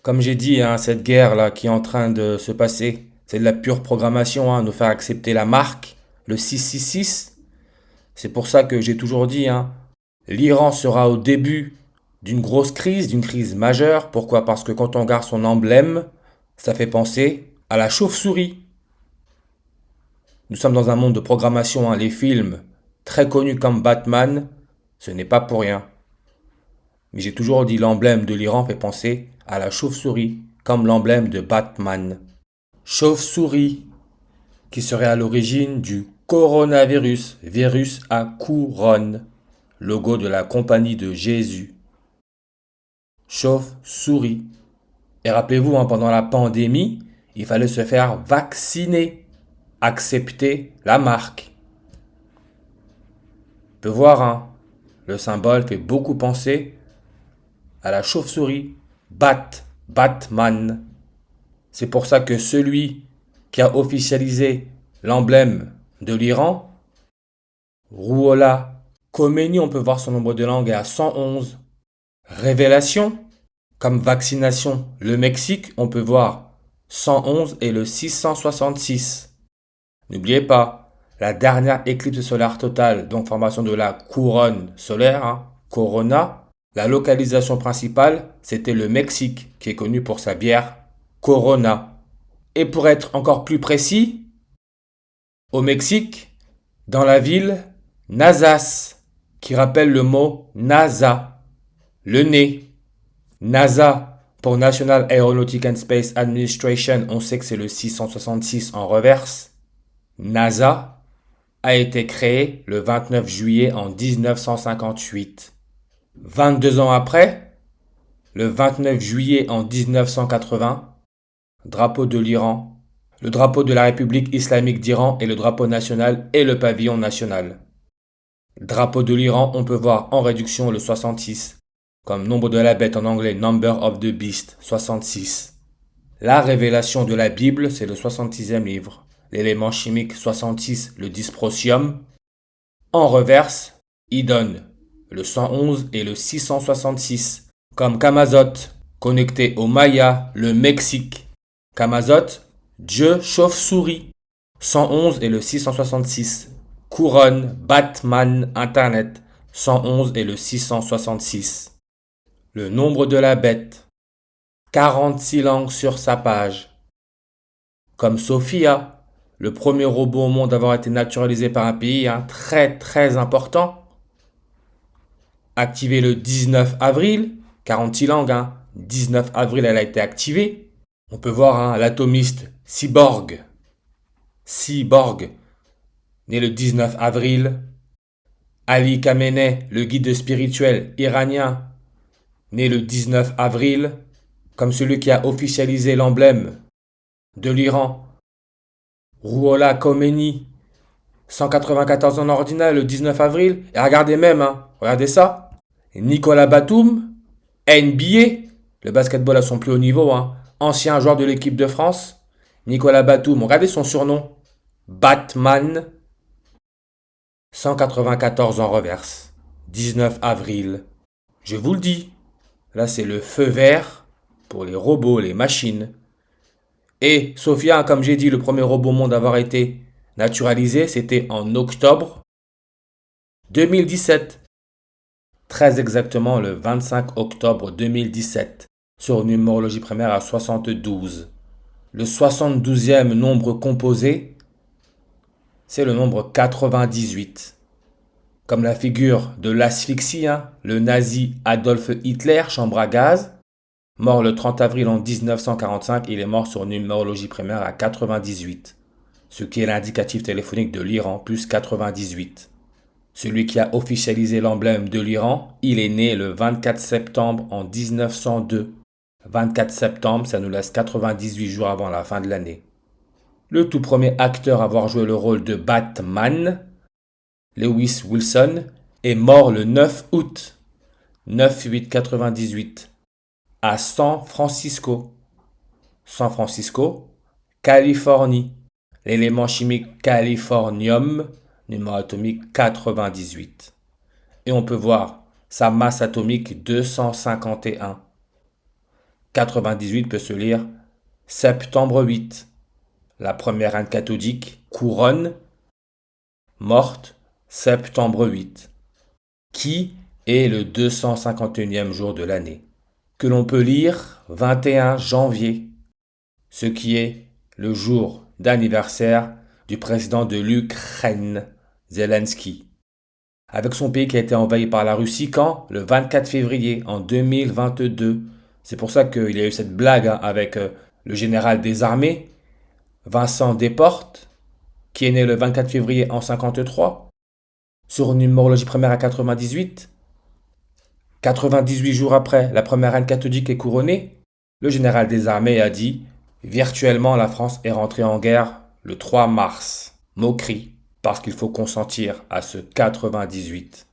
Comme j'ai dit, hein, cette guerre-là qui est en train de se passer, c'est de la pure programmation, hein, nous faire accepter la marque, le 666. C'est pour ça que j'ai toujours dit, hein, l'Iran sera au début d'une crise majeure. Pourquoi? Parce que quand on regarde son emblème, ça fait penser à la chauve-souris. Nous sommes dans un monde de programmation, hein, les films très connus comme Batman, ce n'est pas pour rien. Mais j'ai toujours dit l'emblème de l'Iran fait penser à la chauve-souris, comme l'emblème de Batman. Chauve-souris, qui serait à l'origine du coronavirus, virus à couronne, logo de la compagnie de Jésus. Chauve-souris. Et rappelez-vous, hein, pendant la pandémie, il fallait se faire vacciner, accepter la marque. On peut voir, hein, le symbole fait beaucoup penser à la chauve-souris, Batman. C'est pour ça que celui qui a officialisé l'emblème de l'Iran, Rouhollah Khomeini, on peut voir son nombre de langues est à 111. Révélation, comme vaccination, le Mexique, on peut voir 111 et le 666. N'oubliez pas, la dernière éclipse solaire totale, donc formation de la couronne solaire, hein, Corona, la localisation principale, c'était le Mexique, qui est connu pour sa bière Corona. Et pour être encore plus précis, au Mexique, dans la ville Nazas, qui rappelle le mot NASA, le nez. NASA, pour National Aeronautic and Space Administration, on sait que c'est le 666 en reverse. NASA a été créé le 29 juillet en 1958. 22 ans après, le 29 juillet en 1980, drapeau de l'Iran, le drapeau de la République islamique d'Iran et le drapeau national et le pavillon national. Drapeau de l'Iran, on peut voir en réduction le 66, comme nombre de la bête en anglais, number of the beast, 66. La révélation de la Bible, c'est le 66e livre. L'élément chimique 66, le dysprosium. En reverse, il donne le 111 et le 666, comme Camazothe, connecté au Maya, le Mexique. Camazothe, Dieu chauve-souris. 111 et le 666. Couronne, Batman, Internet. 111 et le 666. Le nombre de la bête. 46 langues sur sa page. Comme Sophia, le premier robot au monde à avoir été naturalisé par un pays, hein, très très important. Activé le 19 avril. 46 langues, hein. 19 avril, elle a été activée. On peut voir, hein, l'atomiste Cyborg. Cyborg, né le 19 avril. Ali Khamenei, le guide spirituel iranien, né le 19 avril, comme celui qui a officialisé l'emblème de l'Iran. Rouhollah Khomeini, 194 ans ordinaire le 19 avril. Et regardez même, hein, regardez ça. Nicolas Batum, NBA, le basketball à son plus haut niveau, hein, ancien joueur de l'équipe de France. Nicolas Batum, regardez son surnom. Batman, 194 en reverse. 19 avril. Je vous le dis, là c'est le feu vert pour les robots, les machines. Et Sophia, comme j'ai dit, le premier robot au monde à avoir été naturalisé, c'était en octobre 2017. Très exactement le 25 octobre 2017, sur une numérologie primaire à 72. Le 72e nombre composé, c'est le nombre 98. Comme la figure de l'asphyxie, hein, le nazi Adolf Hitler, chambre à gaz, mort le 30 avril en 1945, il est mort sur une numérologie primaire à 98, ce qui est l'indicatif téléphonique de l'Iran, plus 98. Celui qui a officialisé l'emblème de l'Iran, il est né le 24 septembre en 1902. 24 septembre, ça nous laisse 98 jours avant la fin de l'année. Le tout premier acteur à avoir joué le rôle de Batman, Lewis Wilson, est mort le 9 août 9-8-98 à San Francisco. San Francisco, Californie. L'élément chimique californium, numéro atomique 98. Et on peut voir sa masse atomique 251. 98 peut se lire septembre 8. La première reine catholique, couronne, morte, septembre 8. Qui est le 251e jour de l'année, que l'on peut lire 21 janvier, ce qui est le jour d'anniversaire du président de l'Ukraine, Zelensky, avec son pays qui a été envahi par la Russie quand? Le 24 février en 2022. C'est pour ça qu'il y a eu cette blague avec le général des armées, Vincent Desportes, qui est né le 24 février en 53, sur une numérologie primaire à 98. 98 jours après, la première reine catholique est couronnée. Le général des armées a dit « Virtuellement, la France est rentrée en guerre le 3 mars. » Moquerie, parce qu'il faut consentir à ce 98.